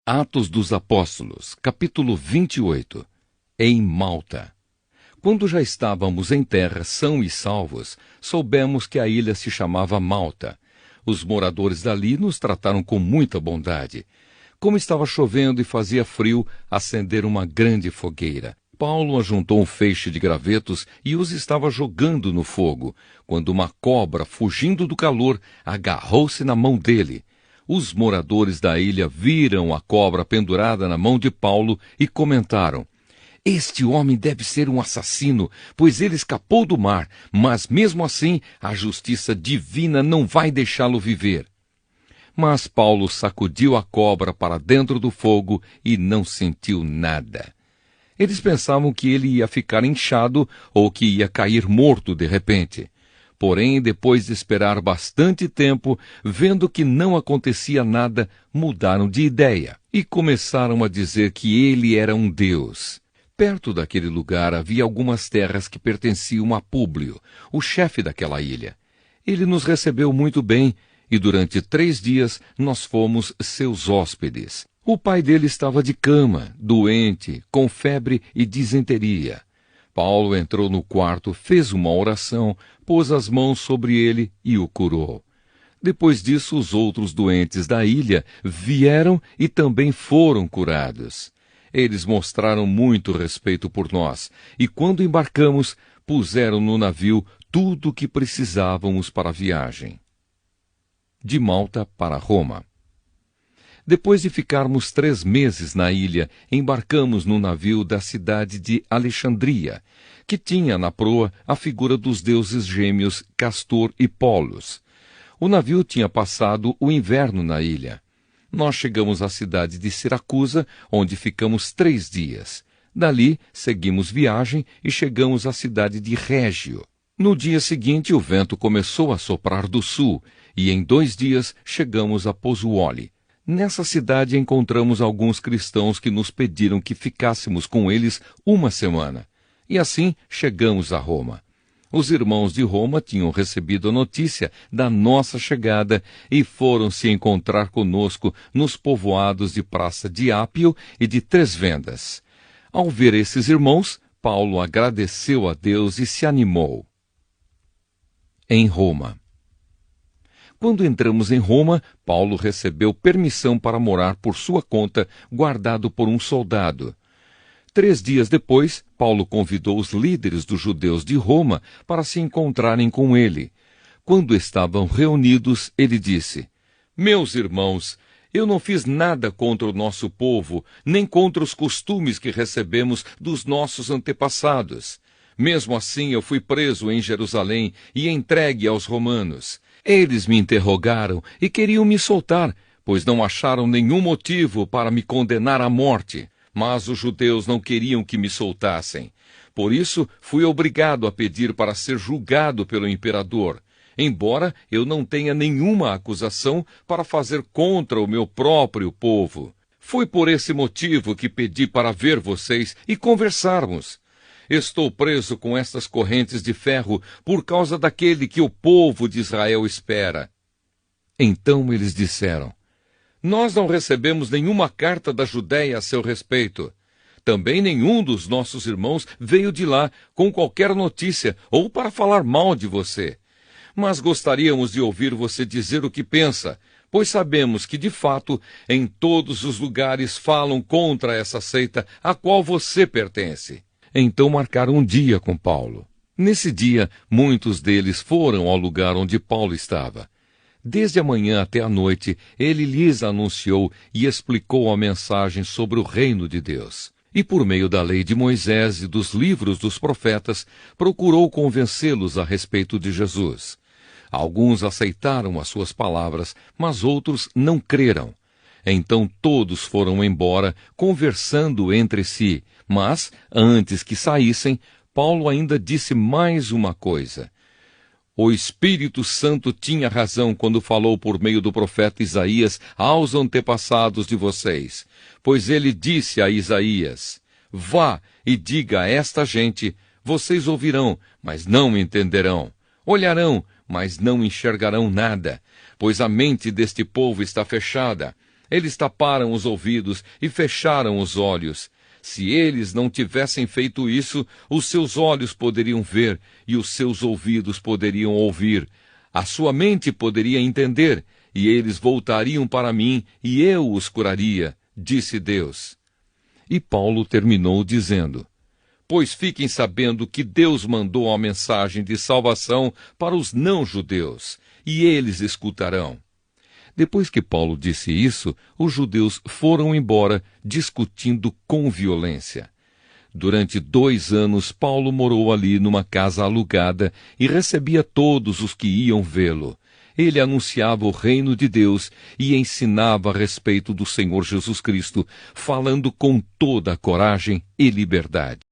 Atos dos Apóstolos, capítulo 28. Em Malta. Quando já estávamos em terra são e salvos, soubemos que a ilha se chamava Malta. Os moradores dali nos trataram com muita bondade. Como estava chovendo e fazia frio, acenderam uma grande fogueira. Paulo ajuntou um feixe de gravetos e os estava jogando no fogo, quando uma cobra, fugindo do calor, agarrou-se na mão dele. Os moradores da ilha viram a cobra pendurada na mão de Paulo e comentaram: "Este homem deve ser um assassino, pois ele escapou do mar, mas mesmo assim a justiça divina não vai deixá-lo viver." Mas Paulo sacudiu a cobra para dentro do fogo e não sentiu nada. Eles pensavam que ele ia ficar inchado ou que ia cair morto de repente. Porém, depois de esperar bastante tempo, vendo que não acontecia nada, mudaram de ideia e começaram a dizer que ele era um deus. Perto daquele lugar havia algumas terras que pertenciam a Públio, o chefe daquela ilha. Ele nos recebeu muito bem e durante 3 dias nós fomos seus hóspedes. O pai dele estava de cama, doente, com febre e disenteria. Paulo entrou no quarto, fez uma oração, pôs as mãos sobre ele e o curou. Depois disso, os outros doentes da ilha vieram e também foram curados. Eles mostraram muito respeito por nós, e quando embarcamos, puseram no navio tudo o que precisávamos para a viagem. De Malta para Roma. Depois de ficarmos 3 meses na ilha, embarcamos no navio da cidade de Alexandria, que tinha na proa a figura dos deuses gêmeos Castor e Polos. O navio tinha passado o inverno na ilha. Nós chegamos à cidade de Siracusa, onde ficamos 3 dias. Dali, seguimos viagem e chegamos à cidade de Régio. No dia seguinte, o vento começou a soprar do sul, e em 2 dias chegamos a Pozzuoli. Nessa cidade encontramos alguns cristãos que nos pediram que ficássemos com eles 1 semana. E assim chegamos a Roma. Os irmãos de Roma tinham recebido a notícia da nossa chegada e foram se encontrar conosco nos povoados de Praça de Ápio e de 3 Vendas. Ao ver esses irmãos, Paulo agradeceu a Deus e se animou. Em Roma. Quando entramos em Roma, Paulo recebeu permissão para morar por sua conta, guardado por um soldado. 3 dias depois, Paulo convidou os líderes dos judeus de Roma para se encontrarem com ele. Quando estavam reunidos, ele disse: "Meus irmãos, eu não fiz nada contra o nosso povo, nem contra os costumes que recebemos dos nossos antepassados. Mesmo assim, eu fui preso em Jerusalém e entregue aos romanos. Eles me interrogaram e queriam me soltar, pois não acharam nenhum motivo para me condenar à morte. Mas os judeus não queriam que me soltassem. Por isso, fui obrigado a pedir para ser julgado pelo imperador, embora eu não tenha nenhuma acusação para fazer contra o meu próprio povo. Foi por esse motivo que pedi para ver vocês e conversarmos. Estou preso com estas correntes de ferro por causa daquele que o povo de Israel espera." Então eles disseram: "Nós não recebemos nenhuma carta da Judéia a seu respeito. Também nenhum dos nossos irmãos veio de lá com qualquer notícia ou para falar mal de você. Mas gostaríamos de ouvir você dizer o que pensa, pois sabemos que, de fato, em todos os lugares falam contra essa seita a qual você pertence." Então marcaram um dia com Paulo. Nesse dia, muitos deles foram ao lugar onde Paulo estava. Desde a manhã até a noite, ele lhes anunciou e explicou a mensagem sobre o reino de Deus. E por meio da lei de Moisés e dos livros dos profetas, procurou convencê-los a respeito de Jesus. Alguns aceitaram as suas palavras, mas outros não creram. Então todos foram embora, conversando entre si. Mas, antes que saíssem, Paulo ainda disse mais uma coisa. O Espírito Santo tinha razão quando falou por meio do profeta Isaías aos antepassados de vocês. Pois ele disse a Isaías: "Vá e diga a esta gente, vocês ouvirão, mas não entenderão. Olharão, mas não enxergarão nada, pois a mente deste povo está fechada. Eles taparam os ouvidos e fecharam os olhos. Se eles não tivessem feito isso, os seus olhos poderiam ver e os seus ouvidos poderiam ouvir. A sua mente poderia entender, e eles voltariam para mim e eu os curaria, disse Deus. E Paulo terminou dizendo: pois fiquem sabendo que Deus mandou a mensagem de salvação para os não-judeus, e eles escutarão. Depois que Paulo disse isso, os judeus foram embora, discutindo com violência. Durante 2 anos, Paulo morou ali numa casa alugada e recebia todos os que iam vê-lo. Ele anunciava o reino de Deus e ensinava a respeito do Senhor Jesus Cristo, falando com toda a coragem e liberdade.